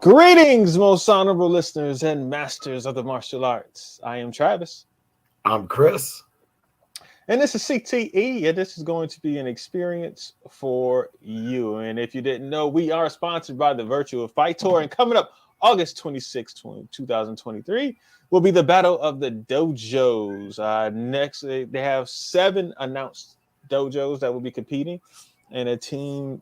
Greetings, most honorable listeners and masters of the martial arts. I am Travis. I'm Chris. And this is CTE, and this is going to be an experience for you. And if you didn't know, we are sponsored by the Virtual Fight Tour. And coming up August 26, 2023, will be the Battle of the Dojos. Next, they have 7 announced dojos that will be competing in a team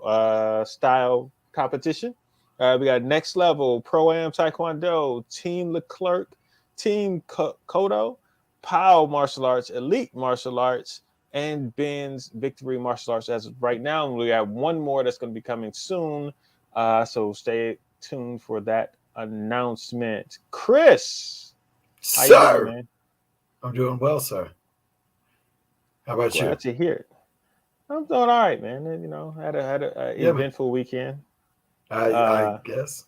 style competition. We got Next Level, Pro-Am Taekwondo, Team Leclerc, Team Kodo, POW Martial Arts, Elite Martial Arts, and Ben's Victory Martial Arts. As of right now, we have one more that's going to be coming soon. So stay tuned for that announcement. Chris, how you doing, man? I'm doing well, sir. How about you? Glad to hear it. I'm doing all right, man. You know, had a eventful weekend. I guess.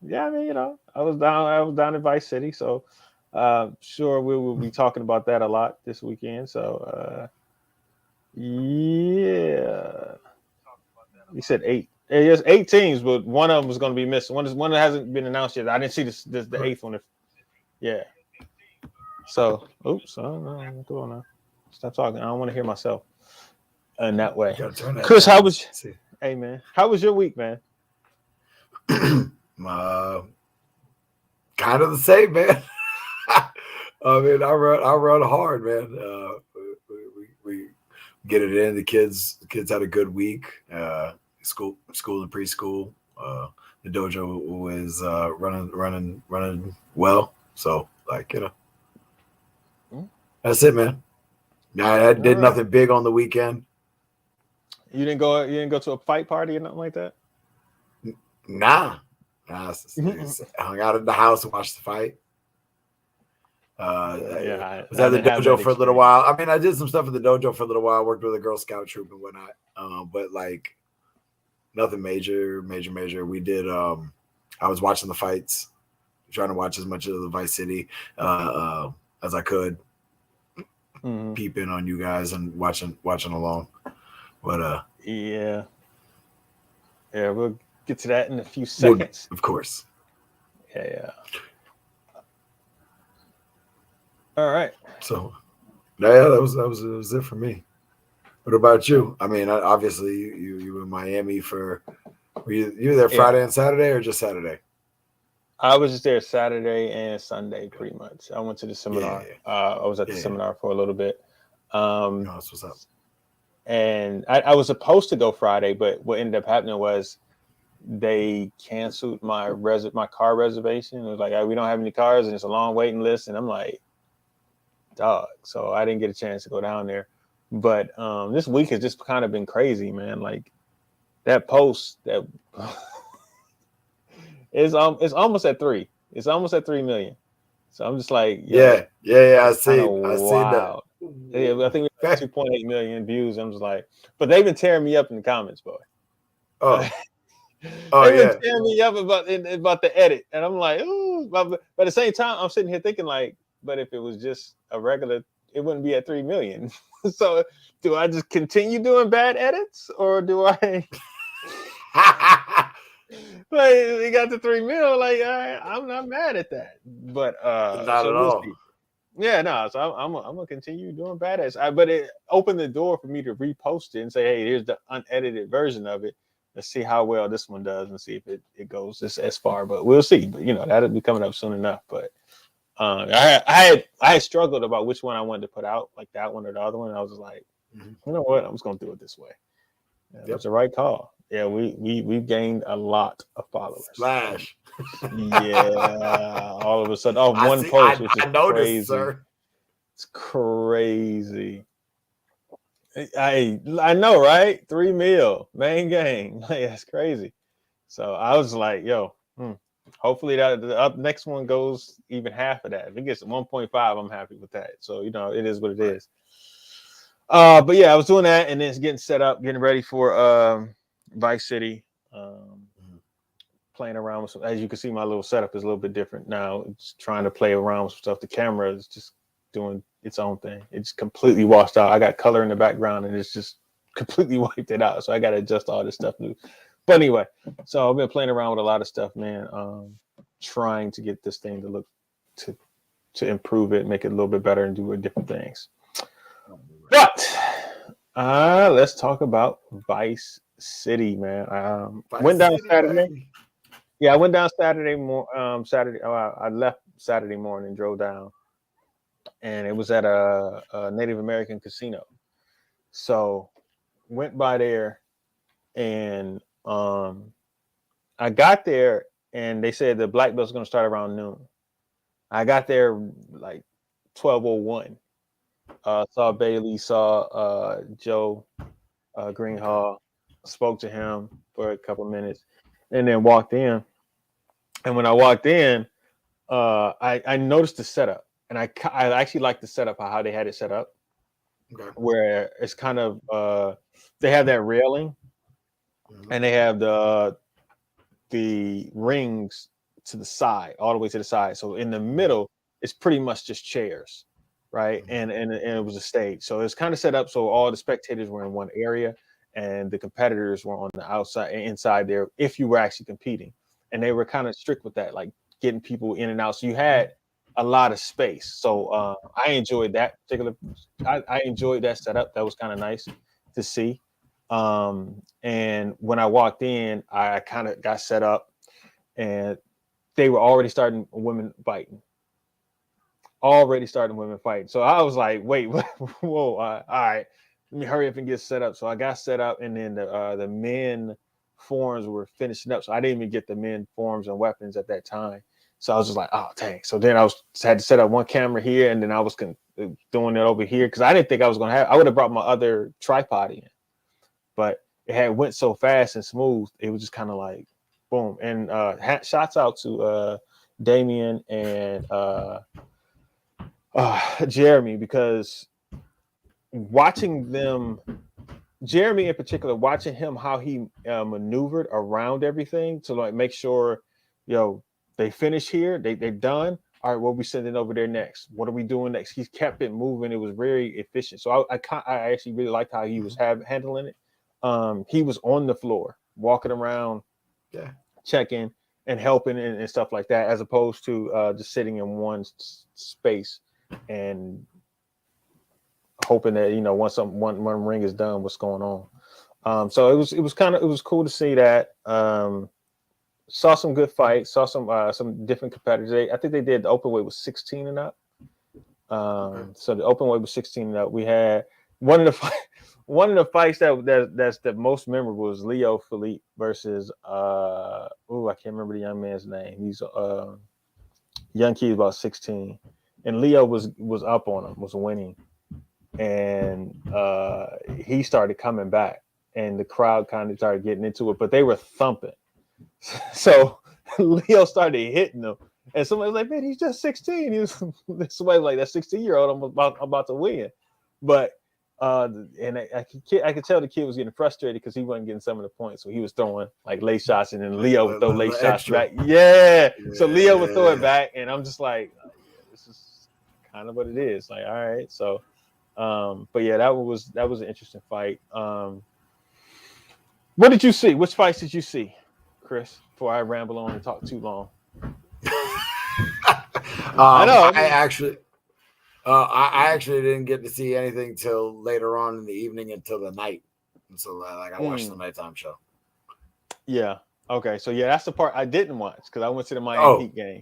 Yeah, I mean, you know, I was down in Vice City, so sure we will be talking about that a lot this weekend. So yeah, you said 8. There's 8 teams, but one of them was going to be missing. One that hasn't been announced yet. I didn't see the 8th one. Yeah. So, oops, I don't know what's going on. Stop talking. I don't want to hear myself in that way. Chris, how was? Hey, man, how was your week, man? Kind of the same, man. I mean, I run hard, man. We get it in. The kids had a good week. School and preschool. The dojo is running well. So, like, you know, that's it, man. I did nothing big on the weekend. You didn't go to a fight party or nothing like that? Nah. Just hung out at the house and watched the fight. Was at the dojo for a little while. I mean, I did some stuff at the dojo for a little while. Worked with a Girl Scout troop and whatnot. But like nothing major. We did. I was watching the fights, trying to watch as much of the Vice City as I could. Peep in on you guys and watching along. But yeah, we'll get to that in a few seconds. Of course. Yeah. All right. So, yeah, that was it for me. What about you? I mean, obviously, you were in Miami for. Were you there Friday and Saturday, or just Saturday? I was just there Saturday and Sunday, pretty much. I went to the seminar. I was at the seminar for a little bit. That's what's up. And I was supposed to go Friday, but what ended up happening was they canceled my car reservation. It was like, we don't have any cars, and it's a long waiting list. And I'm like, dog. So I didn't get a chance to go down there. But this week has just kind of been crazy, man. Like that post that it's almost at 3. It's almost at 3 million. So I'm just like, yeah. I see that. Yeah, I think we have 2.8 million views. I'm just like, but they've been tearing me up in the comments, boy. They've been tearing me up about the edit, and I'm like, ooh. But at the same time, I'm sitting here thinking like, but if it was just a regular, it wouldn't be at 3 million. So do I just continue doing bad edits, or do I? Like, we got to 3 mil. Like, I'm not mad at that, but not at all. Yeah, no. So I'm gonna continue doing bad edits. But it opened the door for me to repost it and say, hey, here's the unedited version of it. Let's see how well this one does and see if it goes as far. But we'll see. But you know, that'll be coming up soon enough. But I had struggled about which one I wanted to put out, like that one or the other one. I was just like, you know what? I'm just gonna do it this way. That's the right call. Yeah, we've gained a lot of followers. Splash. Yeah, all of a sudden, one post, which is crazy. Sir. It's crazy. I know, right? 3 mil, main gang. Like, that's crazy. So I was like, yo, Hopefully that the up next one goes even half of that. If it gets 1.5, I'm happy with that. So it is what it is. But yeah, I was doing that and then it's getting set up, getting ready for Vice City. Playing around with some, as you can see, my little setup is a little bit different now. It's trying to play around with some stuff. The camera is just doing its own thing. It's completely washed out. I got color in the background and it's just completely wiped it out. So I got to adjust all this stuff new. But anyway, so I've been playing around with a lot of stuff, man. Trying to get this thing to look to improve it, make it a little bit better and do different things. But let's talk about Vice City, man. Went down Saturday. Baby. Yeah, I went down Saturday. I left Saturday morning, drove down, and it was at a Native American casino. So went by there, and I got there, and they said the black belt's going to start around noon. I got there like 12:01. Saw Bailey, saw Joe Greenhall, spoke to him for a couple of minutes, and then walked in. And when I walked in, I noticed the setup, and I actually like the setup how they had it set up, where it's kind of they have that railing, and they have the rings to the side, all the way to the side. So in the middle, it's pretty much just chairs, right? And it was a stage, so it's kind of set up so all the spectators were in one area, and the competitors were on the outside, inside there, if you were actually competing. And they were kind of strict with that, like getting people in and out. So you had a lot of space. So I enjoyed that particular. I enjoyed that setup. That was kind of nice to see. And when I walked in, I kind of got set up, and they were already starting women fighting. So I was like, wait, whoa, all right, let me hurry up and get set up. So I got set up, and then the men forms were finishing up, so I didn't even get the men forms and weapons at that time. So I was just like, oh dang. So then I had to set up one camera here, and then I was doing it over here because I didn't think I was gonna have. I would have brought my other tripod in, but it had went so fast and smooth. It was just kind of like boom. And shouts out to Damien and Jeremy, because watching them. Jeremy in particular, watching him how he maneuvered around everything to like make sure, they finish here, they're done. All right, what are we sending over there next? What are we doing next? He kept it moving. It was very efficient. So I actually really liked how he was handling it. He was on the floor, walking around, checking and helping and stuff like that, as opposed to just sitting in one space and hoping that once one ring is done, what's going on. So it was cool to see that. Saw some good fights, saw some different competitors. I think they did the open weight was 16 and up. So the open weight was 16 and up. We had one of the fights that's the most memorable was Leo Philippe versus I can't remember the young man's name. He's young kid, about 16, and Leo was up on him, was winning. And he started coming back, and the crowd kind of started getting into it, but they were thumping. So Leo started hitting them, and somebody was like, "Man, he's just 16." Somebody was like, "That 16-year-old, I'm about to win." But and I could tell the kid was getting frustrated because he wasn't getting some of the points, so he was throwing like late shots, and then Leo would throw late shots back. Yeah, so Leo would throw it back, and I'm just like, this is kind of what it is. Like, all right, so. But yeah, that was an interesting fight. What did you see? Which fights did you see, Chris? Before I ramble on and talk too long. I know. I actually didn't get to see anything till later on in the evening until the night. And so I watched the nighttime show. Yeah. Okay. So yeah, that's the part I didn't watch because I went to the Miami Heat game.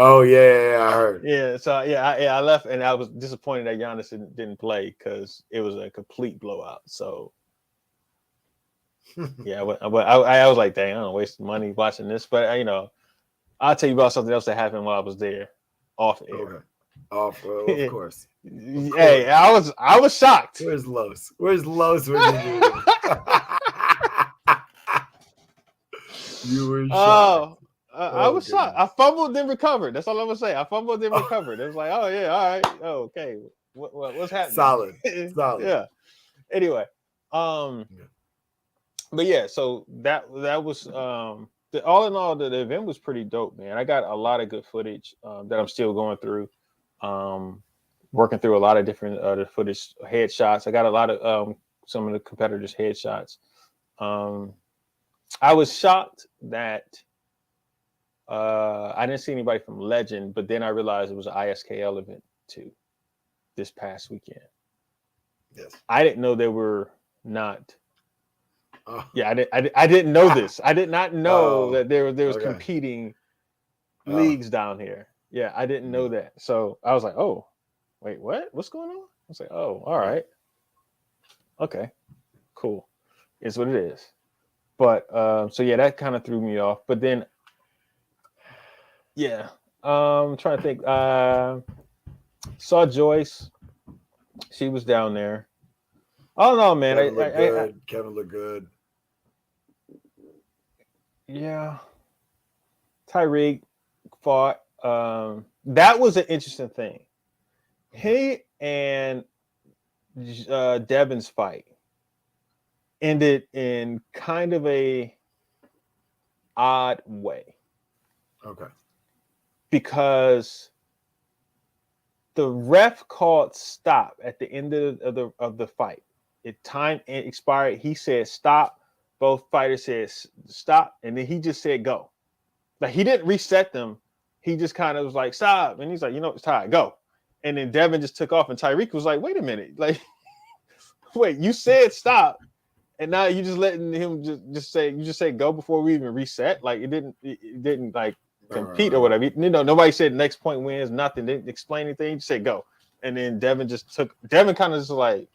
Oh yeah, I heard. Yeah, so I left, and I was disappointed that Giannis didn't play because it was a complete blowout. So yeah, I was like, dang, I don't waste money watching this, but I'll tell you about something else that happened while I was there, off air. Of course. Hey, I was shocked. Where's Los? Where's Los when you do it? You were shocked. I was shocked. I fumbled, then recovered. That's all I'm gonna say. I fumbled, then recovered. It was like, oh yeah, all right, oh, okay. What's happening? Solid. Yeah. Anyway, but yeah, so that was all in all, the event was pretty dope, man. I got a lot of good footage that I'm still going through, working through a lot of different the footage, headshots. I got a lot of some of the competitors' headshots. I was shocked that I didn't see anybody from Legend, but then I realized it was an ISKL event too this past weekend. Yes, I didn't know they were not. Yeah, I didn't know this. I did not know that there was competing leagues down here. Yeah, I didn't know that. So I was like, oh, wait, what? What's going on? I was like, oh, all right. Okay, cool. It's what it is. But so yeah, that kind of threw me off. But then, yeah, I'm trying to think. Saw Joyce. She was down there. Oh no, man. Kevin looked good. Yeah. Tyreek fought. That was an interesting thing. He and Devin's fight ended in kind of a odd way. Okay. Because the ref called stop at the end of the fight. Time expired. He said stop. Both fighters said stop, and then he just said go. Like he didn't reset them. He just kind of was like stop, and he's like, it's time, go. And then Devin just took off, and Tyreek was like, wait a minute, like, wait, you said stop, and now you just letting him just say go before we even reset. Like it didn't like compete or whatever. Nobody said next point wins, nothing. They didn't explain anything. Just said go, and then Devin kind of just like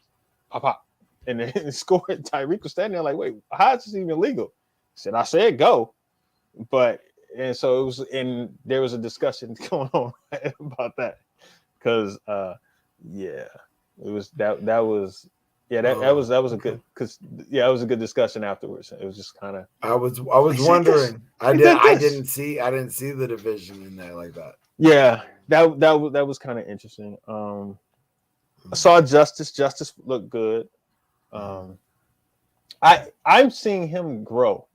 pop. And then scored. Tyreek was standing there like, wait, how is this even legal? He said, I said go. And so it was, and there was a discussion going on about that. Because it was that was a good, because it was a good discussion afterwards. It was just kind of I was wondering. I didn't see the division in there like that. Yeah, that was kind of interesting. I saw Justice looked good. I'm seeing him grow,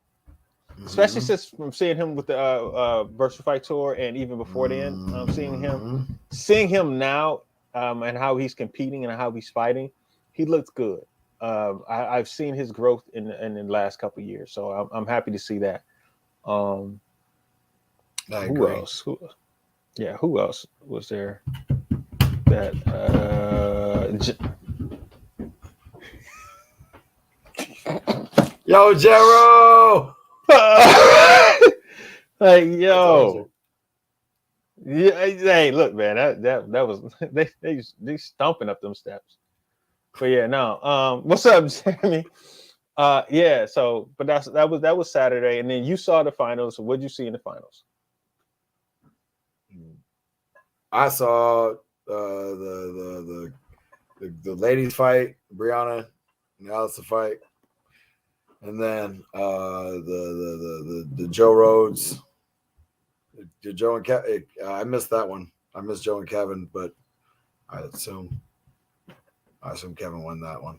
especially since from seeing him with the Virtual Fight Tour, and even before then, seeing him now, and how he's competing and how he's fighting, he looks good. I've seen his growth in the last couple of years, so I'm happy to see that. Who else? Who else was there? That Yo, Jero! Like, yo. Yeah, hey, look, man, that was they stomping up them steps. But yeah, no. What's up, Jeremy? Yeah, so but that was Saturday, and then you saw the finals. So what'd you see in the finals? I saw the ladies fight, Brianna and Allison fight. And then the Joe Rhodes, Joe and Kevin. I missed that one. I missed Joe and Kevin, but I assume Kevin won that one.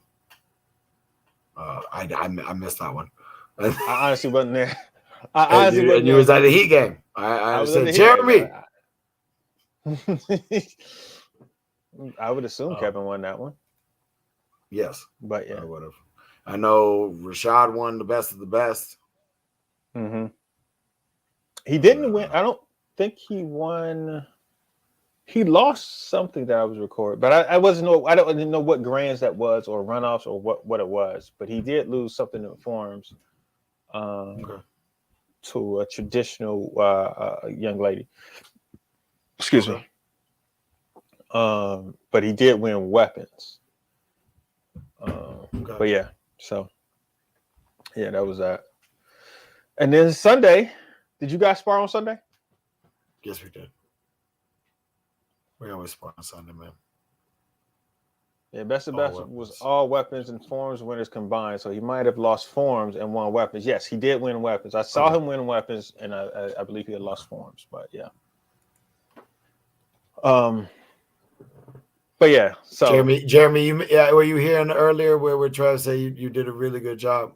I missed that one. I honestly wasn't there. And you was at the Heat game. I understand. Jeremy. I would assume Kevin won that one. Yes, but yeah, I would have. I know Rashad won the best of the best. Mm-hmm. He didn't win. I don't think he won. He lost something that I was recording, but I didn't know what grands that was or runoffs or what it was. But he did lose something in forms to a traditional young lady. Excuse me. But he did win weapons. But yeah. So, yeah, that was that. And then Sunday, did you guys spar on Sunday? Yes, we did. We always spar on Sunday, man. Yeah, best of All best was weapons. all weapons and forms winners combined. So he might have lost forms and won weapons. Yes, he did win weapons. I saw Okay. him win weapons, and I believe he had lost Okay. forms. But yeah. Um. But yeah. So Jeremy, were you hearing earlier where we're trying to say you did a really good job?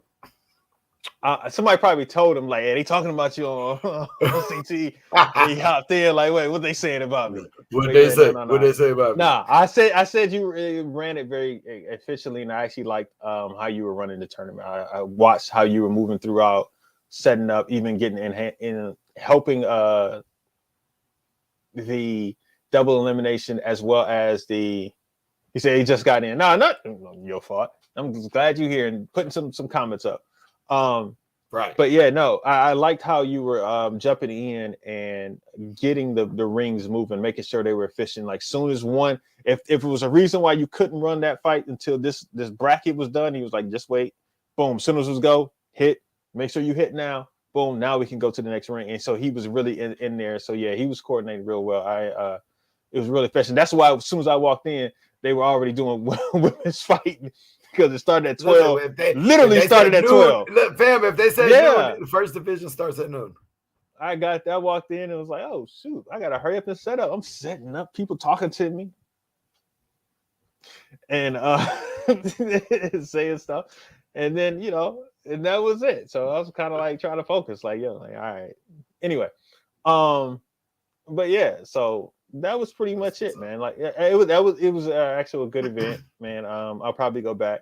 somebody probably told him like, "Hey, they talking about you on CT." He hopped in like, "Wait, what they saying about me?" What But they yeah, no, say? no, What no. they say about me? Nah, I said you ran it very efficiently, and I actually liked how you were running the tournament. I watched how you were moving throughout, setting up, even getting in helping the double elimination as well as the. He said he just got in. No, not your fault. I'm just glad you're here and putting some comments up. Right. But yeah, no, I liked how you were jumping in and getting the rings moving, making sure they were efficient. Like soon as one, if it was a reason why you couldn't run that fight until this bracket was done, he was like, just wait, boom. Soon as it was go, hit, make sure you hit now, boom. Now we can go to the next ring. And so he was really in there. So yeah, he was coordinating real well. It was really efficient. That's why as soon as I walked in, they were already doing women's fighting because it started at 12. Listen, if Literally they started said at noon, 12. look, fam, if they say noon, Yeah. the first division starts at noon. I walked in and was like, oh shoot, I gotta hurry up and set up. I'm setting up, people talking to me and saying stuff. And then, and that was it. So I was kind of like trying to focus, like, like, all right. Anyway, but yeah, so that was pretty much it, man. Like it was actually a good event, man. I'll probably go back.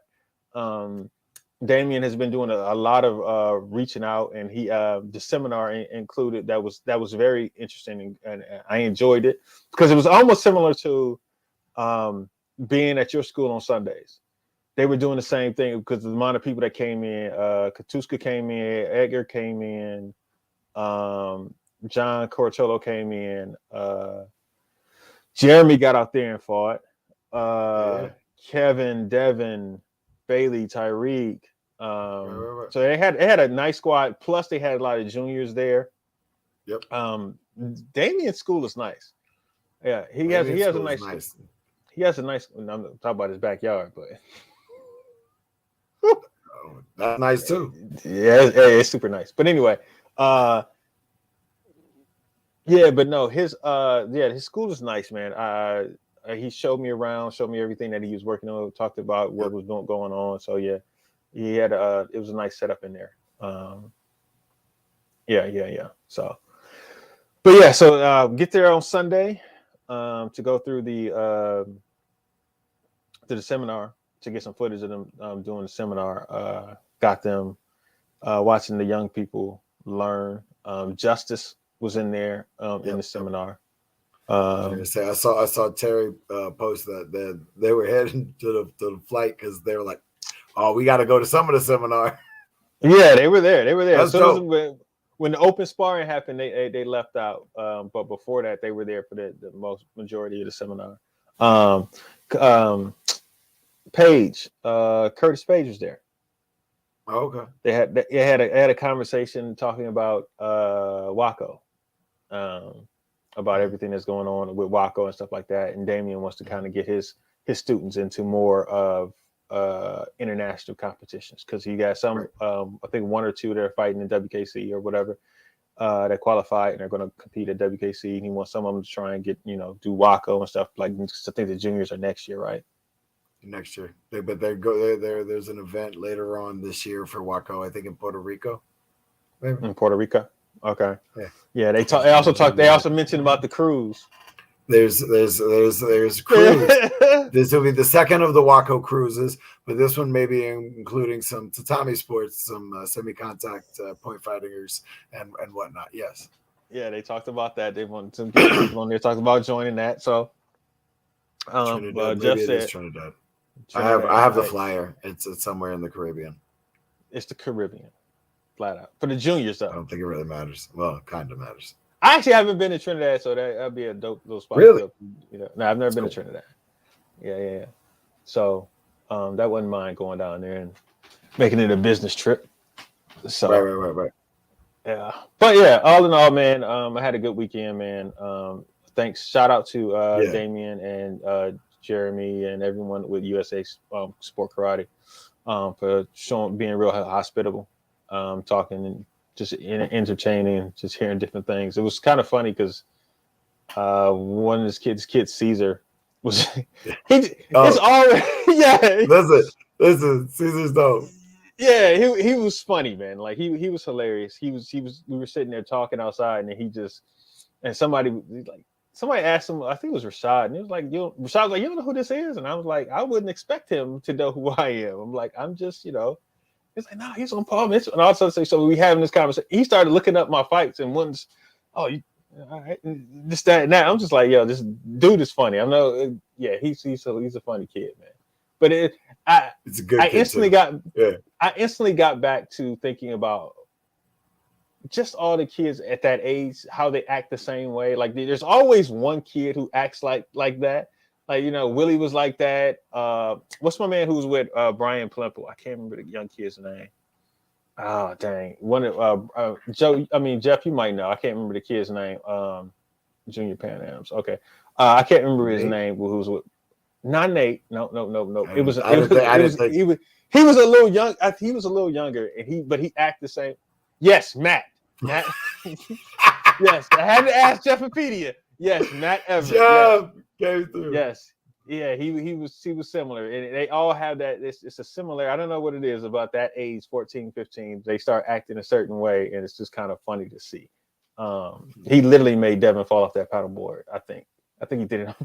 Damien has been doing a lot of reaching out, and he the seminar included that was very interesting, and I enjoyed it because it was almost similar to being at your school on Sundays. They were doing the same thing because the amount of people that came in. Katuska came in, Edgar came in, John Cortello came in, Jeremy got out there and fought. Yeah. Kevin, Devin, Bailey, Tyreek. Right. So they had a nice squad. Plus, they had a lot of juniors there. Yep. Damien's school is nice. Yeah, he has a nice. He has a nice. I'm talking about his backyard, but that's nice too. Yeah, it's super nice. But anyway, yeah, but no, his school is nice, man. He showed me around, showed me everything that he was working on, talked about what was going on. So yeah, he had it was a nice setup in there. Yeah. So, but yeah, so get there on Sunday to go through the seminar to get some footage of them doing the seminar. Got them watching the young people learn. Justice was in there in the seminar. I was gonna say I saw Terry post that they were heading to the flight because they were like, "Oh, we got to go to some of the seminar." Yeah, they were there. That's as soon dope. as when the open sparring happened, they left out. But before that, they were there for the most majority of the seminar. Page, Curtis Page was there. Oh, okay. They had a conversation talking about Waco, about everything that's going on with Waco and stuff like that. And Damien wants to kind of get his students into more of international competitions because he got some, I think one or two that are fighting in WKC or whatever that qualified and they're going to compete at WKC. And he wants some of them to try and get do Waco and stuff like. I think the juniors are next year, right? Next year, there's an event later on this year for Waco. I think in Puerto Rico. Maybe. In Puerto Rico. Okay. Yeah. They also mentioned about the cruise. There's cruise. This will be the second of the Waco cruises, but this one may be including some tatami sports, some semi-contact point fighters and whatnot. Yes. Yeah, they talked about that. They want to get people on there talking about joining that. So, Trinidad, Jeff maybe it said is Trinidad. I have the flyer. It's somewhere in the Caribbean. It's the Caribbean, flat out for the juniors though. I don't think it really matters. Well, it kind of matters. I actually haven't been to Trinidad, so that'd be a dope little spot. Really? No, I've never been to Trinidad. Yeah. So, that wasn't mine going down there and making it a business trip. So right. Yeah, but yeah, all in all, man, I had a good weekend, man. Thanks. Shout out to Damien and Jeremy and everyone with USA Sport Karate for being real hospitable, talking and just entertaining, just hearing different things. It was kind of funny because one of his kids, Caesar, was it's already Listen, Caesar's dope. Yeah, he was funny, man. Like he was hilarious. He was we were sitting there talking outside, and somebody asked him, I think it was Rashad, and he was like, Rashad was like, you don't know who this is? And I was like, I wouldn't expect him to know who I am. I'm like, I'm just, he's like, no, he's on Paul Mitchell. And all of a sudden, so we having this conversation. He started looking up my fights and one's, all right, this, that, and that. I'm just like, yo, this dude is funny. I know, he's a funny kid, man. But it's a good I instantly got back to thinking about just all the kids at that age, how they act the same way. Like there's always one kid who acts like that. Like, Willie was like that. What's my man who was with Brian Plimple? I can't remember the young kid's name. Oh, dang. One of Jeff, you might know. I can't remember the kid's name. Junior Pan Adams. Okay. I can't remember his name. Who was with? Not Nate. No. He was a little young. He was a little younger, but he acted the same. Yes, Matt. Yes, I had to ask Jeffopedia. Yes, Matt Everett. Jeff came through. Yes, yeah, he was similar, and they all have that. It's a similar. I don't know what it is about that age, 14, 15. They start acting a certain way, and it's just kind of funny to see. He literally made Devin fall off that paddleboard. I think he did it.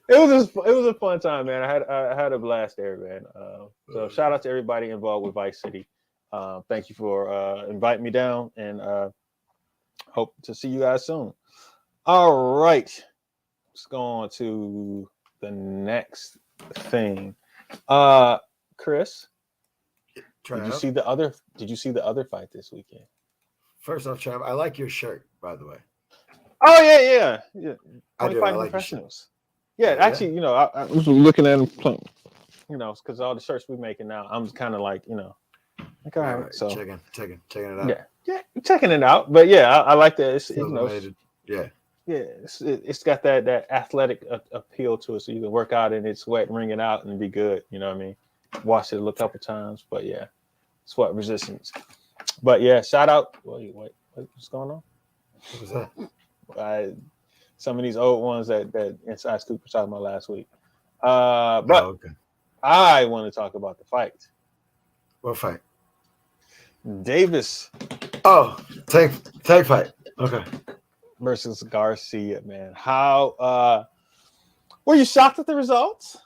It was a fun time, man. I had a blast there, man. So shout out to everybody involved with Vice City. Thank you for inviting me down, and hope to see you guys soon. All right, let's go on to the next thing. Chris, did you see the other fight this weekend? First off, Trav, I like your shirt, by the way. Oh yeah. I do. I like professionals. Yeah, actually, I was looking at them, because all the shirts we're making now, I'm kind of like, like, all right, so checking it out. Yeah, checking it out. But yeah, I like that. It's it's got that athletic appeal to it, so you can work out in it, sweat, wring it out, and be good. You know what I mean? Wash it a couple times, but yeah, sweat resistance. But yeah, shout out. Wait, what's going on? What was that? Some of these old ones that Inside Scoop was talking about last week. But I want to talk about the fight. What fight? Davis. Oh, tag fight. Okay. Versus Garcia, man. How were you shocked at the results?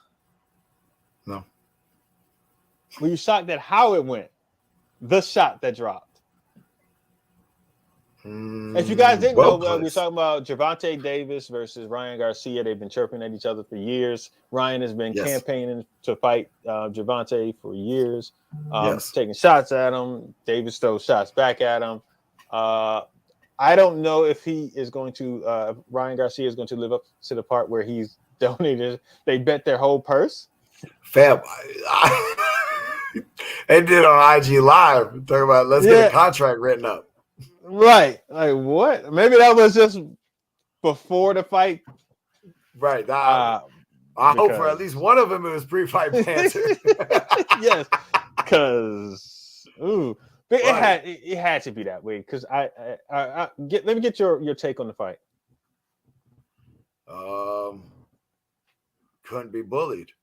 No. Were you shocked at how it went? The shot that dropped. If you guys didn't know, we're talking about Gervonta Davis versus Ryan Garcia. They've been chirping at each other for years. Ryan has been campaigning to fight Gervonta for years, taking shots at him. Davis throws shots back at him. I don't know if he is going to, Ryan Garcia is going to live up to the part where he's donated. They bet their whole purse. Fam, they did on IG Live talking about let's get a contract written up. Right. Like what? Maybe that was just before the fight. Right. I hope for at least one of them it was pre-fight banter. Yes. Because it had to be that way. Because let me get your take on the fight. Couldn't be bullied.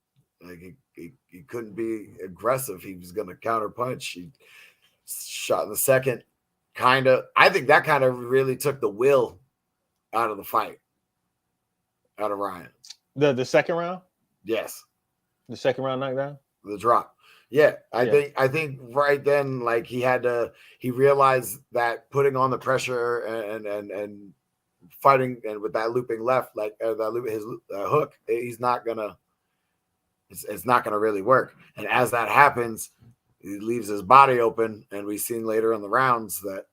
Like he couldn't be aggressive. He was gonna counter punch. He shot in the second. I think that kind of really took the will out of the fight, out of Ryan. The second round? Yes. The second round knockdown? The drop. Yeah. I think right then, like he realized that putting on the pressure and fighting and with that looping left, like his hook, it's not gonna really work. And as that happens, he leaves his body open, and we've seen later in the rounds that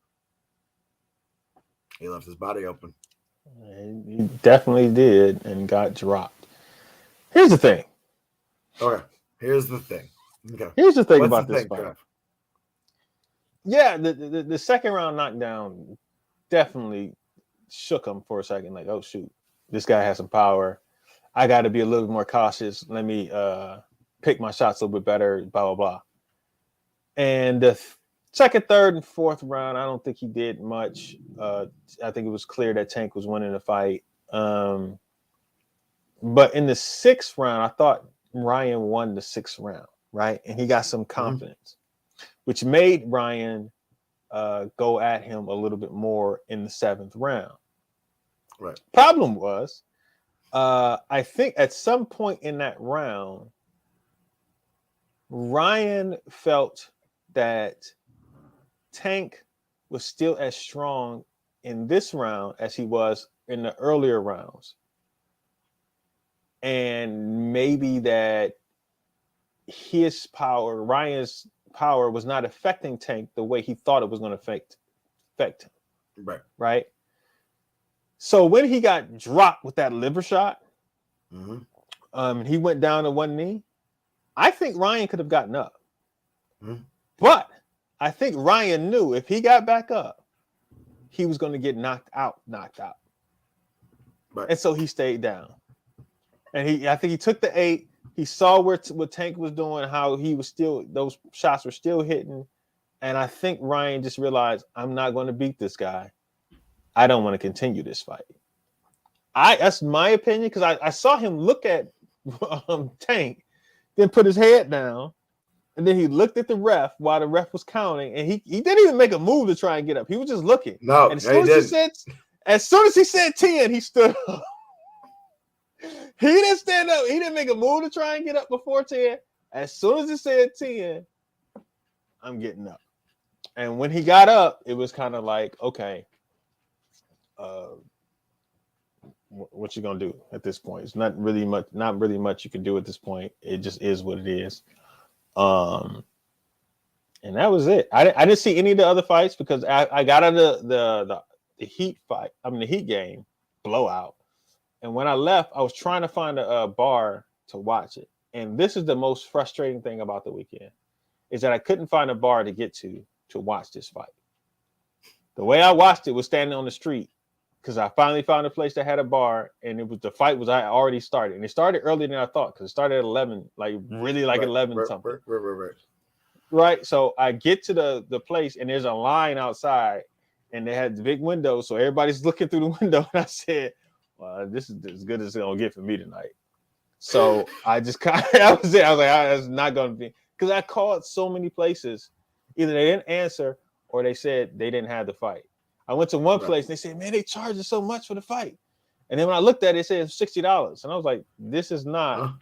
he left his body open. He definitely did and got dropped. Here's the thing. Okay. Here's the thing. Okay. Here's the thing about this fight. Yeah, the second round knockdown definitely shook him for a second. Like, oh shoot, This guy has some power. I got to be a little bit more cautious. Let me pick my shots a little bit better, blah, blah, blah. And the second, third, and fourth round, I don't think he did much. I think it was clear that Tank was winning the fight. But in the sixth round, I thought Ryan won the sixth round, right? And he got some confidence, which made Ryan go at him a little bit more in the seventh round. Right. Problem was, I think at some point in that round, Ryan felt that Tank was still as strong in this round as he was in the earlier rounds. And maybe that his power, Ryan's power, was not affecting Tank the way he thought it was going to affect him. Right. Right. So when he got dropped with that liver shot, he went down to one knee. I think Ryan could have gotten up. But I think Ryan knew if he got back up, he was going to get knocked out. Right. And so he stayed down. And I think he took the 8. He saw what Tank was doing, how he was still, those shots were still hitting. And I think Ryan just realized, I'm not going to beat this guy. I don't want to continue this fight. That's my opinion, because I saw him look at Tank, then put his head down, and then he looked at the ref while the ref was counting, and he didn't even make a move to try and get up. He was just looking. No, and as soon as he said 10, he stood up. He didn't stand up. He didn't make a move to try and get up before 10. As soon as he said 10, I'm getting up. And when he got up, it was kind of like, okay, what you gonna do at this point? It's not really much you can do at this point. It just is what it is. And that was it. I didn't see any of the other fights because I got out of the Heat fight. I mean the Heat game blowout. And when I left, I was trying to find a bar to watch it. And this is the most frustrating thing about the weekend, is that I couldn't find a bar to get to watch this fight. The way I watched it was standing on the street, because I finally found a place that had a bar, and the fight was I already started. And it started earlier than I thought, because it started at 11, like 11 something. Right. So I get to the place, and there's a line outside, and they had the big window, so everybody's looking through the window. And I said, well, this is as good as it's gonna get for me tonight. So I just that was it. I was like, that's not gonna be, because I called so many places. Either they didn't answer or they said they didn't have the fight. I went to one place and they said, man, they charge us so much for the fight. And then when I looked at it, it said $60. And I was like, this is not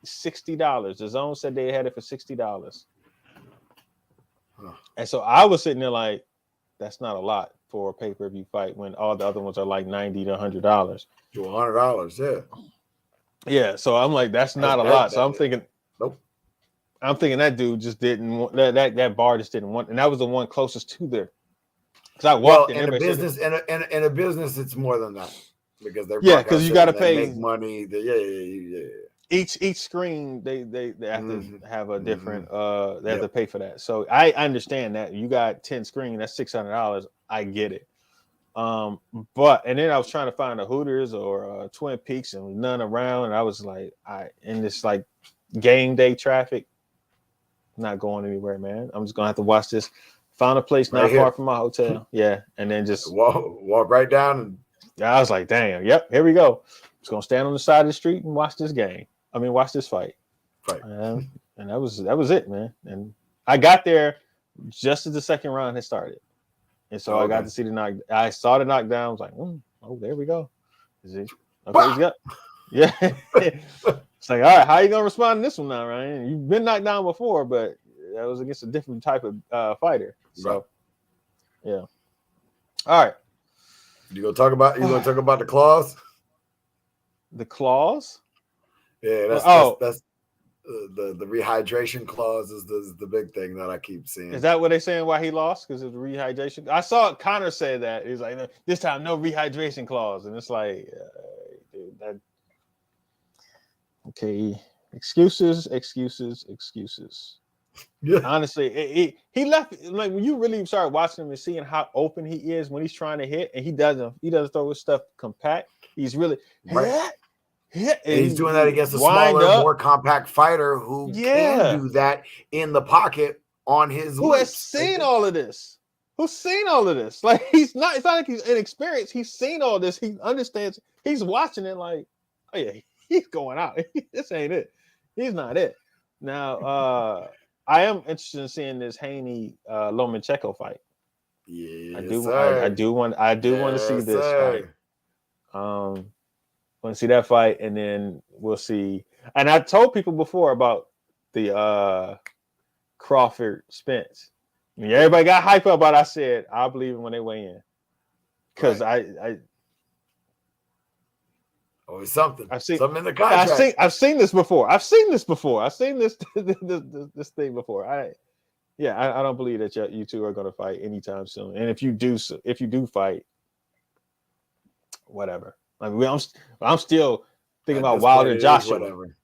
$60. The Zone said they had it for $60. And so I was sitting there like, that's not a lot for a pay-per-view fight when all the other ones are like $90 to $100. To $100, yeah. Yeah, so I'm like, that's not a lot. So I'm thinking, nope. I'm thinking that dude just didn't want that bar just didn't want, and that was the one closest to there. Because I walked in a business, in a business, it's more than that, because they're because you got to pay, make money. Yeah. Each screen they have to have a different they have to pay for that. So I understand that you got 10 screens, that's $600. I get it. But and then I was trying to find a Hooters or Twin Peaks and none around, and I was like, in this like game day traffic, not going anywhere, man. I'm just gonna have to watch this. Found a place not far from my hotel, and then just walk right down. And I was like, damn, yep, here we go. Just gonna stand on the side of the street and watch this game. I mean, watch this fight. And that was it, man. And I got there just as the second round had started. And so I got to see the knock. I saw the knockdown. I was like, oh, there we go. Is it? Okay, he's got. Yeah. It's like, all right, how you gonna respond to this one now, Ryan? You've been knocked down before, but that was against a different type of fighter. So, yeah. All right. You gonna talk about the claws? The claws? Yeah, that's the rehydration clause is the big thing that I keep seeing. Is that what they're saying why he lost? Because of the rehydration? I saw Connor say that. He's like, this time no rehydration clause, and it's like, dude, that. Okay, excuses. Yeah. Honestly, he left, like when you really start watching him and seeing how open he is when he's trying to hit, and he doesn't throw his stuff compact. He's really Right. hit, And he's doing that against a wind smaller, up. more compact fighter who can do that in the pocket on his who has leaps. seen all of this. Who's seen all of this? Like it's not like he's inexperienced. He's seen all this. He understands. He's watching it like, oh yeah, he's going out. This ain't it. He's not it. Now, I am interested in seeing this Haney Lomachenko fight. Yeah, I do want to see this fight. Want to see that fight, and then we'll see. And I told people before about the Crawford Spence. Everybody got hype up about it. I said I believe it when they weigh in, because I always something. I've seen something in the contract. I've seen this before. I've seen this this thing before. I don't believe that you two are going to fight anytime soon. And if you do fight, whatever. I mean, I'm still thinking about Wilder Joshua. Whatever.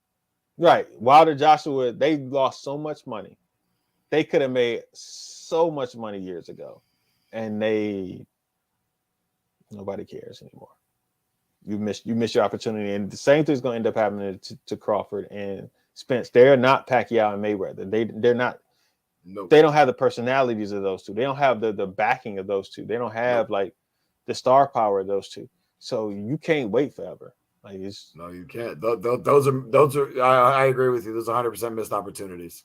Right, Wilder Joshua. They lost so much money. They could have made so much money years ago, and nobody cares anymore. You missed your opportunity, and the same thing's going to end up happening to Crawford and Spence. They're not Pacquiao and Mayweather. They're not. Nope. They don't have the personalities of those two. They don't have the backing of those two. They don't have like the star power of those two. So you can't wait forever. Like no, you can't. Those are. I agree with you. Those 100% missed opportunities.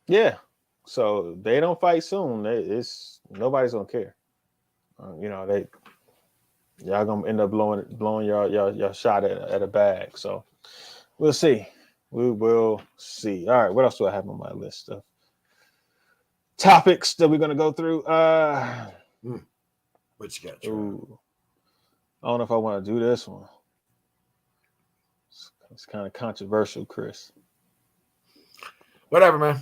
Yeah. So they don't fight soon. Nobody's gonna care. Y'all gonna end up blowing your shot at a bag. So we'll see. We will see. All right. What else do I have on my list of topics that we're gonna go through? What you got? I don't know if I want to do this one. It's kind of controversial, Chris. Whatever, man.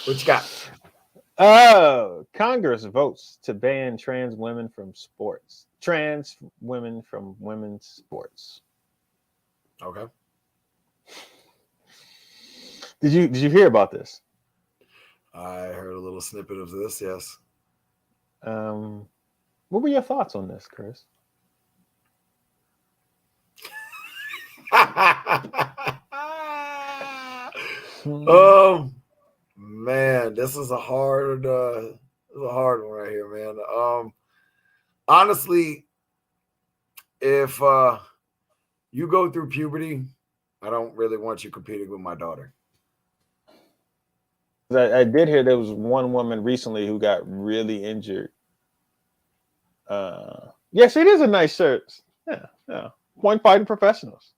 What you got? Congress votes to ban trans women from sports. Trans women from women's sports. Okay. Did you hear about this? I heard a little snippet of this. Yes. What were your thoughts on this, Chris? Man, this is a hard one right here, man. Honestly, if you go through puberty, I don't really want you competing with my daughter. I did hear there was one woman recently who got really injured. Yes, it is a nice shirt. Yeah. One Fighting Professionals.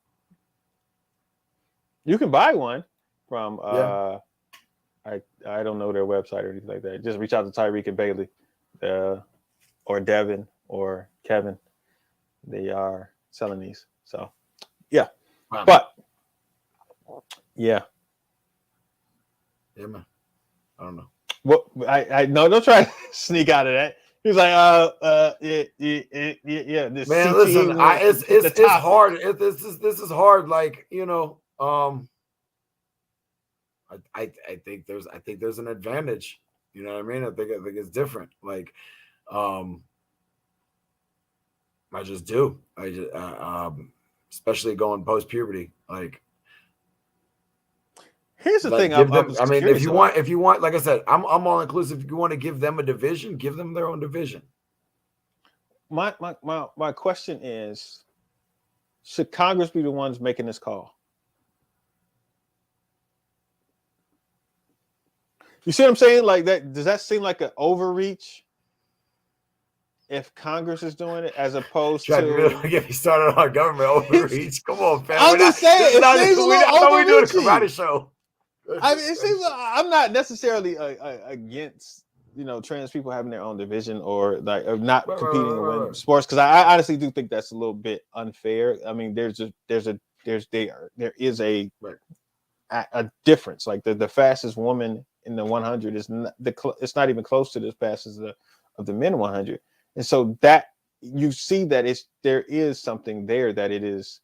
You can buy one from I don't know their website or anything like that. Just reach out to Tyreek and Bailey, or Devin or Kevin. They are selling these. So yeah. Wow. But yeah, man. I don't know. Well, I no, don't try to sneak out of that. He's like, yeah. This man, CTE listen, it's hard. This is hard. Like, I think there's an advantage. You know what I mean? I think it's different. Like, I just do. Especially going post puberty. Like, here's the thing. If you want, like I said, I'm all inclusive. If you want to give them a division, give them their own division. My question is, should Congress be the ones making this call? You see what I'm saying? Like that, does that seem like an overreach? If Congress is doing it, as opposed to get me started on government overreach. Come on, fam. I'm just saying, it seems a little overreachy. We're doing a karate show. I mean, it seems I'm not necessarily against trans people having their own division or like not competing in women's sports, because I honestly do think that's a little bit unfair. I mean, there is a difference. Like the fastest woman in the 100 is it's not even close to as fast as of the men 100, and so that you see that there is something there, that it is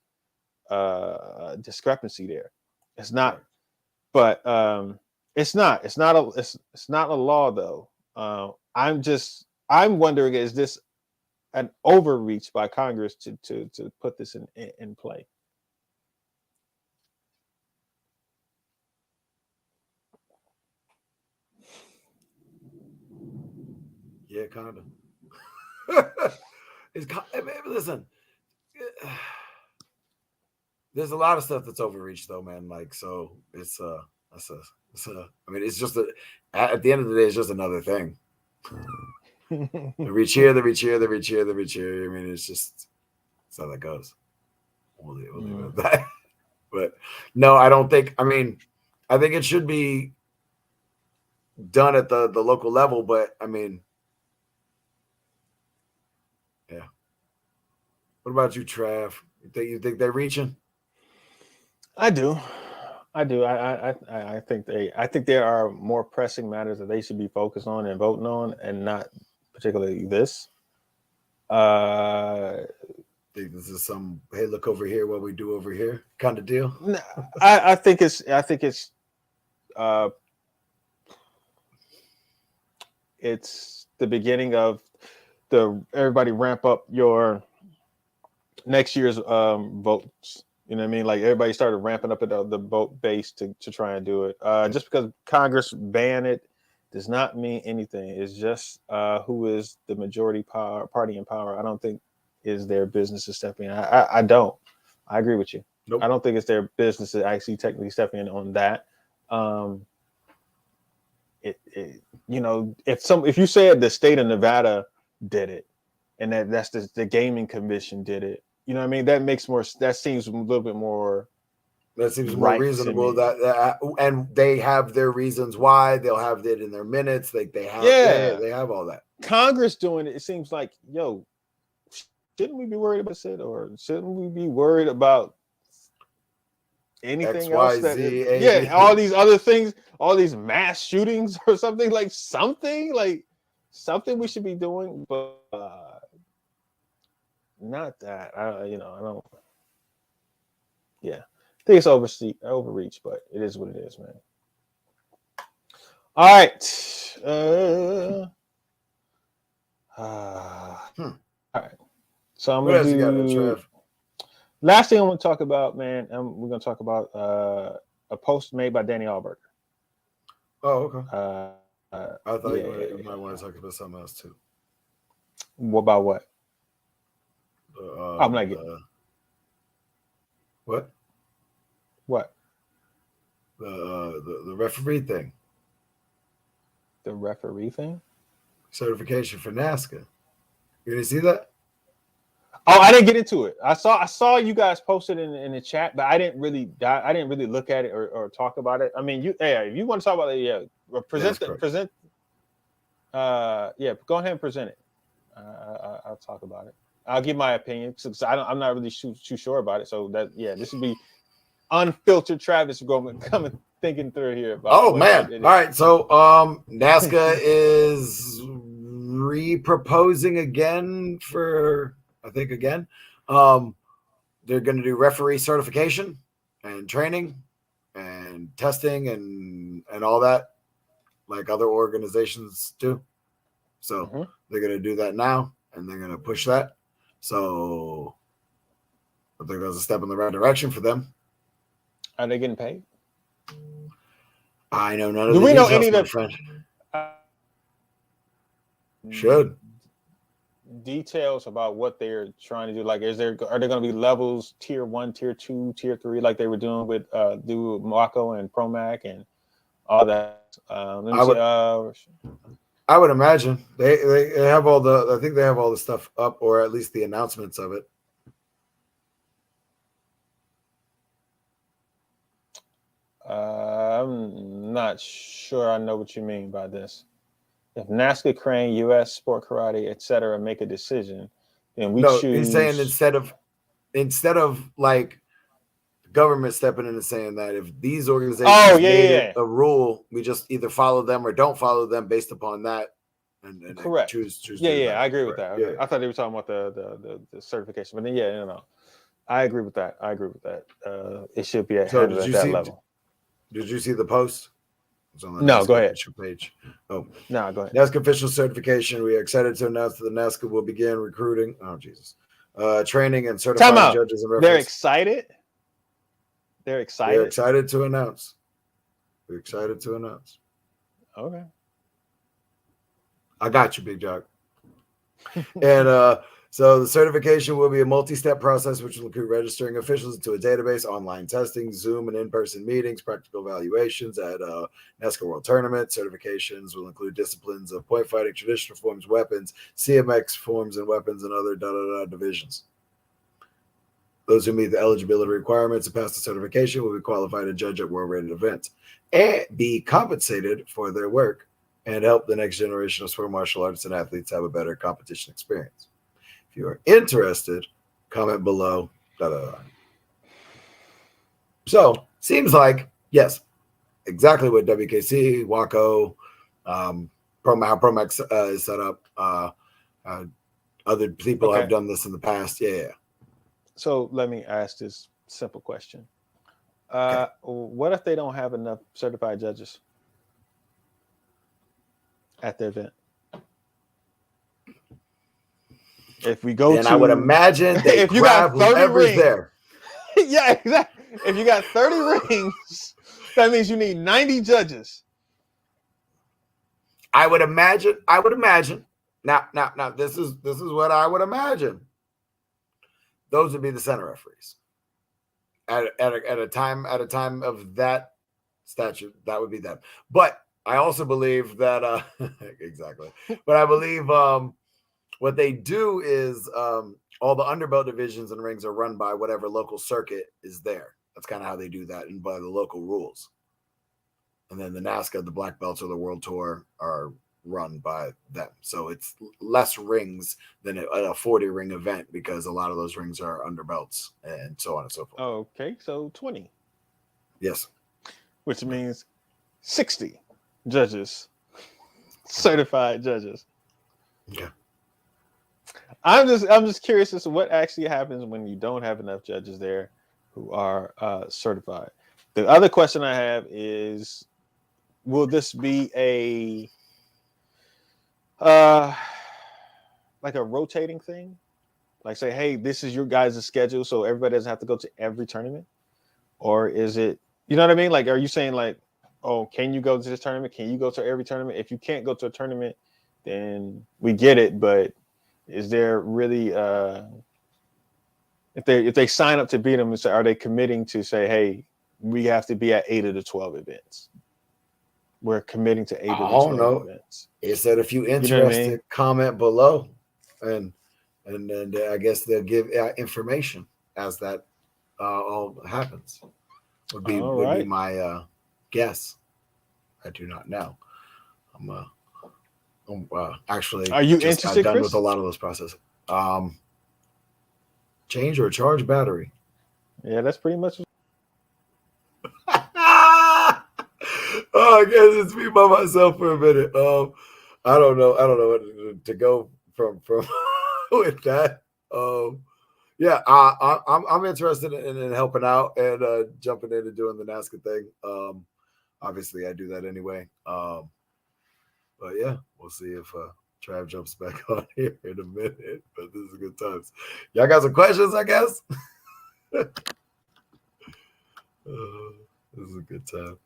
a discrepancy there. It's not. but it's not. It's not a law though. I'm wondering, is this an overreach by Congress to put this in play? Yeah, kind of. Listen, there's a lot of stuff that's overreached though, man. Like, so it's I mean, it's just at the end of the day, it's just another thing. The reach here, the reach here, the reach here, the reach here. I mean, it's how that goes. We'll leave it at that. But no, I don't think. I mean, I think it should be done at the local level. But I mean, yeah. What about you, Trav? You think they're reaching? I do. I think there are more pressing matters that they should be focused on and voting on, and not particularly this. Think this is some hey, look over here, what we do over here kind of deal? I think it's it's the beginning of everybody ramp up your next year's votes. You know what I mean? Like everybody started ramping up the vote base to try and do it. Just because Congress banned it does not mean anything. It's just who is the majority party in power. I don't think is their business to step in. I don't. I agree with you. Nope. I don't think it's their business to actually technically step in on that. If you said the state of Nevada did it, and that's the gaming commission did it, you know what I mean? That seems a little bit more. That seems more reasonable. That and they have their reasons why. They'll have it in their minutes. Like they have all that. Congress doing it. It seems like, yo, shouldn't we be worried about it, or shouldn't we be worried about anything else? All these other things, all these mass shootings or something we should be doing, but not that. I don't. Yeah, I think it's overreach, but it is what it is, man. All right. All right. So I'm going to do. Last thing I want to talk about, man, we're going to talk about a post made by Danny Alberg. Oh, okay. I thought you might want to talk about something else too. What about what? I'm not getting. What? What? The referee thing. The referee thing? Certification for Naska. You didn't see that? Oh, I didn't get into it. I saw you guys posted in the chat, but I didn't really look at it or talk about it. I mean, if you want to talk about it, present. Go ahead and present it. I'll talk about it. I'll give my opinion because I'm not really too sure about it. So this would be unfiltered Travis coming thinking through here. All right. So Naska is re-proposing again for. I think again, they're going to do referee certification and training and testing and all that, like other organizations do. So they're going to do that now, and they're going to push that. So I think that's a step in the right direction for them. Are they getting paid? I know none of the details, my friend. Should. Details about what they're trying to do. Like, are there going to be levels, tier 1, tier 2, tier 3, like they were doing with Marco and Promac and all that? I would imagine they have all the. I think they have all the stuff up, or at least the announcements of it. I'm not sure I know what you mean by this. If Naska, Crane, U.S. Sport Karate, etc., make a decision, then we choose. He's saying instead of like the government stepping in and saying that if these organizations made a rule, we just either follow them or don't follow them based upon that. And correct. Choose. I agree with that. I thought they were talking about the certification, but then I agree with that. It should be handled at that level. Did you see the post? It's on the No, NASCAR go ahead. official page. Oh, No, go ahead. NASCAR official certification. We are excited to announce that the NASCAR will begin recruiting. Oh, Jesus. Training and Time certifying out. judges and They're referees. excited. They're We're excited. excited to announce. We're excited to announce. Okay. I got you, Big Dog. And so the certification will be a multi-step process, which will include registering officials into a database, online testing, Zoom and in-person meetings, practical evaluations at NASCAR World Tournament. Certifications will include disciplines of point fighting, traditional forms, weapons, CMX forms and weapons, and other divisions. Those who meet the eligibility requirements and pass the certification will be qualified to judge at world-rated events and be compensated for their work and help the next generation of sport martial artists and athletes have a better competition experience. If you are interested, comment below. So, seems like, yes, exactly what WKC, Waco, how Promax is set up. Other people have done this in the past. Yeah. So let me ask this simple question. What if they don't have enough certified judges at the event? If we go then I would imagine they if you got 30 whoever's rings, there. Yeah, exactly. If you got 30 rings, that means you need 90 judges. I would imagine. Now, this is what I would imagine. Those would be the center referees. At a time of that statute, that would be them. But I also believe that exactly. But I believe what they do is all the underbelt divisions and rings are run by whatever local circuit is there. That's kind of how they do that, and by the local rules. And then the NASCA, the black belts, or the World Tour are run by them. So it's less rings than a 40 ring event because a lot of those rings are underbelts and so on and so forth. Okay, so 20. Yes. Which means 60 judges, certified judges. Okay. I'm just curious as to what actually happens when you don't have enough judges there who are certified. The other question I have is, will this be a like a rotating thing? Like say, hey, this is your guys' schedule, so everybody doesn't have to go to every tournament? Or is it, you know what I mean? Like, are you saying like, oh, can you go to this tournament? Can you go to every tournament? If you can't go to a tournament, then we get it. But is there really if they sign up to beat them, are they committing to say, hey, we have to be at 8 of the 12 events? We're committing to 8 of the 12 events. It said if you interested, you know what I mean? Comment below, and I guess they'll give information as that all happens. Would be my guess. I do not know. I'm actually, are you interested, done Chris? with a lot of those processes. Change or charge battery. Yeah, that's pretty much. Oh, I guess it's me by myself for a minute. I don't know what to go from with that. Yeah, I'm interested in helping out and jumping in and doing the NASCAR thing. Obviously, I do that anyway. But yeah, we'll see if Trav jumps back on here in a minute. But this is good times. Y'all got some questions, I guess? This is a good time.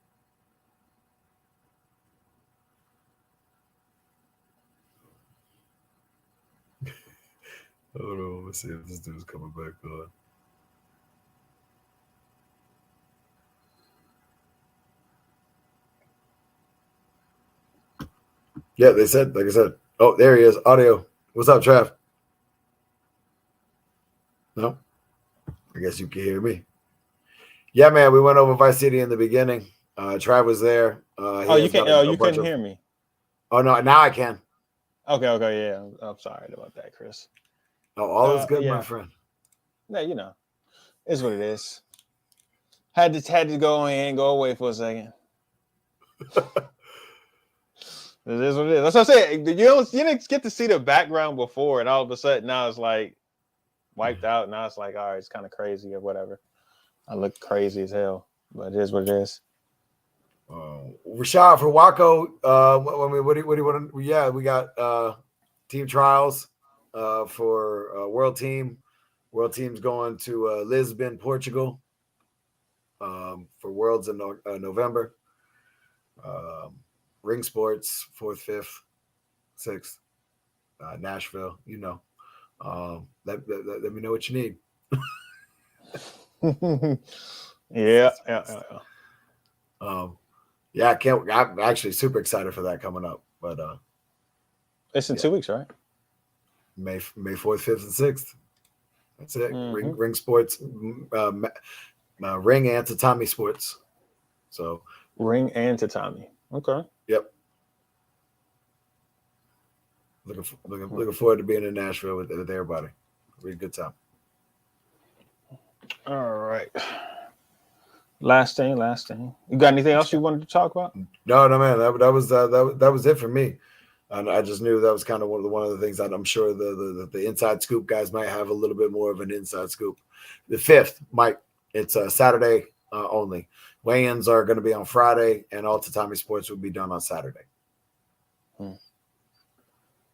Hold on, let's see if this dude's coming back on. Yeah, they said, like I said. Oh, there he is. Audio. What's up, Trav? No? I guess you can hear me. Yeah, man, we went over Vice City in the beginning. Trav was there. You can't. Oh, you couldn't hear me. Oh no, now I can. Okay, yeah. I'm sorry about that, Chris. Oh, all is good, my friend. Yeah, you know, it's what it is. Had to go in and go away for a second. It is what it is. That's what I'm saying. You didn't get to see the background before, and all of a sudden now it's like wiped out. Now it's like, all right, it's kind of crazy or whatever. I look crazy as hell, but it is what it is. Rashad for Waco. What do you want to? Yeah, we got team trials for world team. World team's going to Lisbon, Portugal, for Worlds in November. Ring Sports, 4th, 5th, 6th, Nashville. Let me know what you need. Yeah. Yeah, I can't. I'm actually super excited for that coming up. But It's in 2 weeks, right? May 4th, 5th, and 6th. That's it. Mm-hmm. Ring Sports, Ring and Tatami Sports. So Ring and Tatami. Okay. Yep. Looking forward to being in Nashville with everybody. It'll be a good time. All right. Last thing. You got anything else you wanted to talk about? No, man. That was it for me. And I just knew that was kind of one of the things that I'm sure the inside scoop guys might have a little bit more of an inside scoop. The 5th, Mike, it's Saturday only. Weigh-ins are going to be on Friday, and all Tatami Sports will be done on Saturday.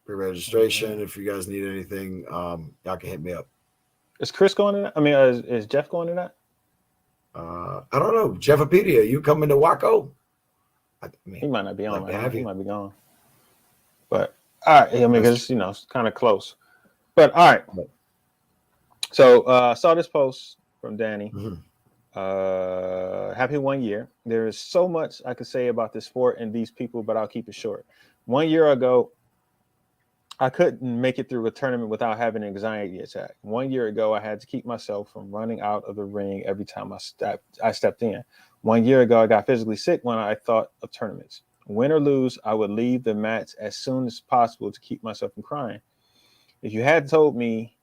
Pre-registration. If you guys need anything, y'all can hit me up. Is Chris going to that? I mean, is Jeff going to that? I don't know. Jeffopedia, you coming to Waco? He might not be on. He might be gone. But all right, I mean, because it's kind of close. But all right. So I saw this post from Danny. Happy 1 year. There is so much I could say about this sport and these people, but I'll keep it short. 1 year ago, I couldn't make it through a tournament without having an anxiety attack. 1 year ago, I had to keep myself from running out of the ring every time I stepped in. 1 year ago, I got physically sick when I thought of tournaments. Win or lose, I would leave the mats as soon as possible to keep myself from crying. If you had told me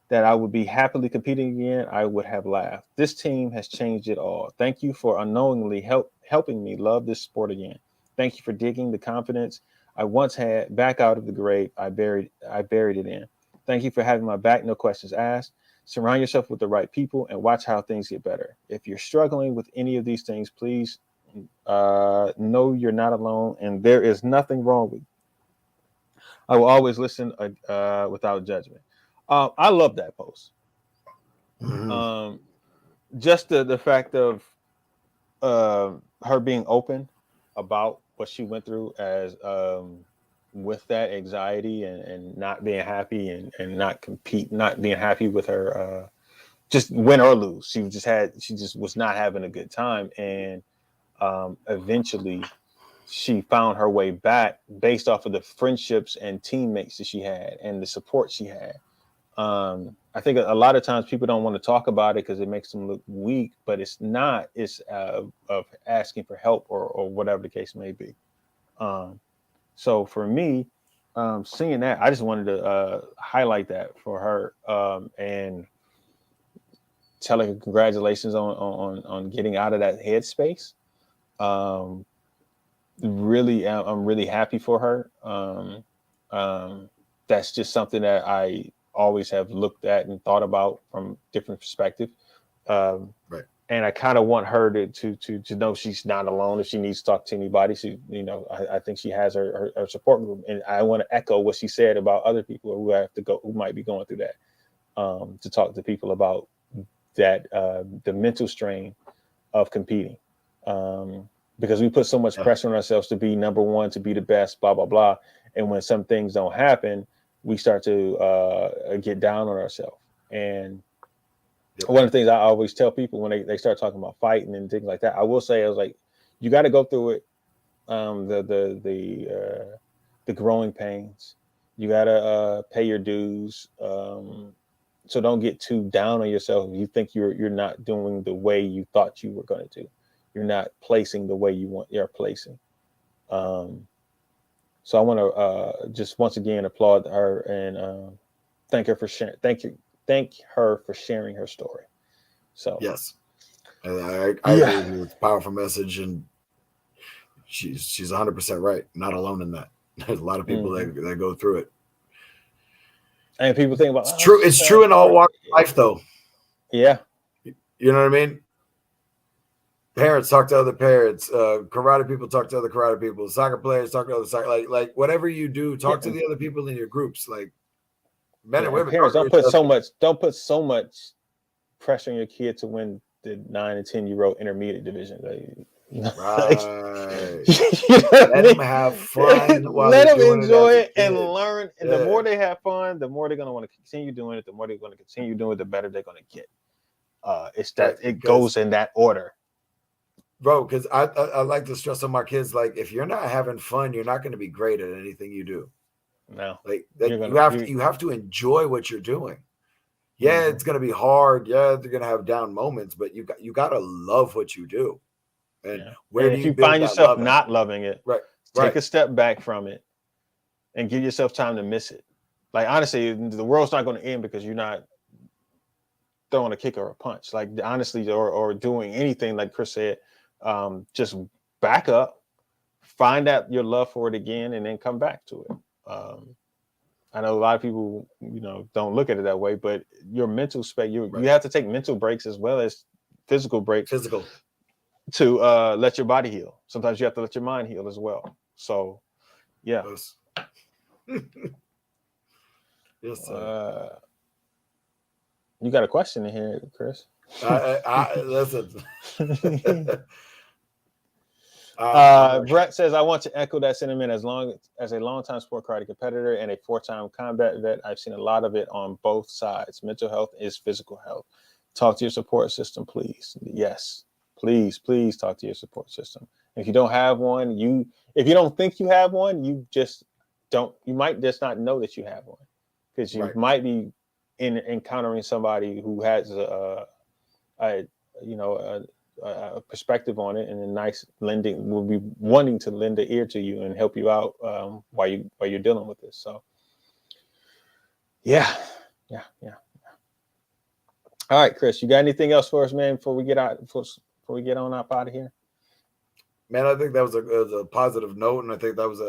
that I would be happily competing again, I would have laughed. This team has changed it all. Thank you for unknowingly helping me love this sport again. Thank you for digging the confidence I once had back out of the grave I buried it in. Thank you for having my back, no questions asked. Surround yourself with the right people and watch how things get better. If you're struggling with any of these things, please know you're not alone and there is nothing wrong with you. I will always listen without judgment. I love that post. Just the fact of her being open about what she went through as with that anxiety and not being happy and not being happy with her just win or lose. She just was not having a good time, and eventually she found her way back based off of the friendships and teammates that she had and the support she had. I think a lot of times people don't want to talk about it because it makes them look weak, but it's not. It's of asking for help or whatever the case may be. So for me, seeing that, I just wanted to highlight that for her and tell her congratulations on getting out of that headspace. Really, I'm really happy for her. That's just something that I always have looked at and thought about from different perspectives. Right. And I kind of want her to know she's not alone. If she needs to talk to anybody, I think she has her support group. And I want to echo what she said about other people who might be going through that, to talk to people about that, the mental strain of competing. Because we put so much pressure on ourselves to be number one, to be the best, blah, blah, blah. And when some things don't happen, we start to get down on ourselves. And one of the things I always tell people when they start talking about fighting and things like that, I will say, I was like, you got to go through it. The growing pains, you got to pay your dues. So don't get too down on yourself. If you think you're not doing the way you thought you were going to do, you're not placing the way you're placing. So I want to just once again applaud her and thank her for sharing. Thank her for sharing her story. So yes, I agree with you. It's a powerful message, and she's 100% right. Not alone in that. There's a lot of people that go through it. And people think about it's true. It's true in all walks of life, though. Yeah, you know what I mean. Parents talk to other parents. Karate people talk to other karate people. Soccer players talk to other soccer. Like whatever you do, talk to the other people in your groups. Like men and women. Parents, Talk to each other. don't put so much pressure on your kid to win the 9 and 10-year-old intermediate division. Right. You know Let them have fun while Let they're them doing it enjoy as a it and kid. learn. And the more they have fun, the more they're going to want to continue doing it. The more they're going to continue doing it, the better they're going to get. It's that it goes in that order. Bro, because I like to stress on my kids, like, if you're not having fun, you're not going to be great at anything you do. No. Like you have to enjoy what you're doing. Yeah, it's going to be hard. Yeah, they're going to have down moments, but you got to love what you do. And where do if you find build yourself that not loving it, take a step back from it and give yourself time to miss it. Like, honestly, the world's not going to end because you're not throwing a kick or a punch. Like, honestly, or doing anything, like Chris said, just back up, find out your love for it again, and then come back to it. I know a lot of people, don't look at it that way, but your mental space, you have to take mental breaks as well as physical breaks. To let your body heal. Sometimes you have to let your mind heal as well. So, yeah. Yes. You got a question in here, Chris? Listen. Brett says, I want to echo that sentiment. As a longtime sport karate competitor and a 4-time combat vet, I've seen a lot of it on both sides. Mental health is physical health. Talk to your support system, please. Yes. Please talk to your support system. If you don't have one, if you don't think you have one, you might just not know that you have one, because you might be encountering somebody who has a perspective on it, and will be wanting to lend an ear to you and help you out while you're dealing with this. So yeah. All right, Chris, you got anything else for us, man, before we get on up out of here? Man, I think that was a positive note, and I think that was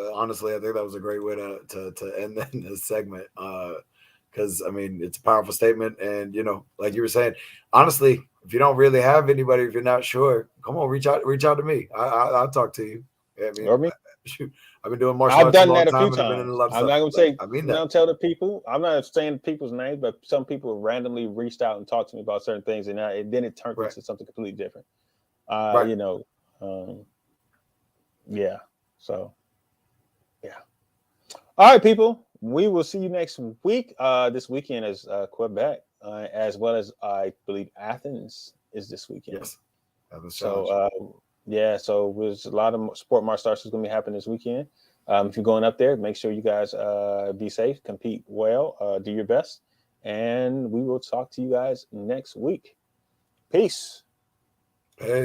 a great way to end this segment. Because I mean, it's a powerful statement, and like you were saying, honestly, if you don't really have anybody, if you're not sure, come on, reach out to me. I'll talk to you. I mean, I've been doing martial arts a long time, and I've been in a lot of stuff. I'm not gonna tell the people. I'm not saying people's names, but some people randomly reached out and talked to me about certain things, and then it turned into something completely different. Yeah. So, yeah. All right, people. We will see you next week. This weekend is Quebec, as well as I believe Athens is this weekend. Yes. So, so there's a lot of sport martial arts is going to be happening this weekend. If you're going up there, make sure you guys be safe, compete well, do your best, and we will talk to you guys next week. Peace. Hey.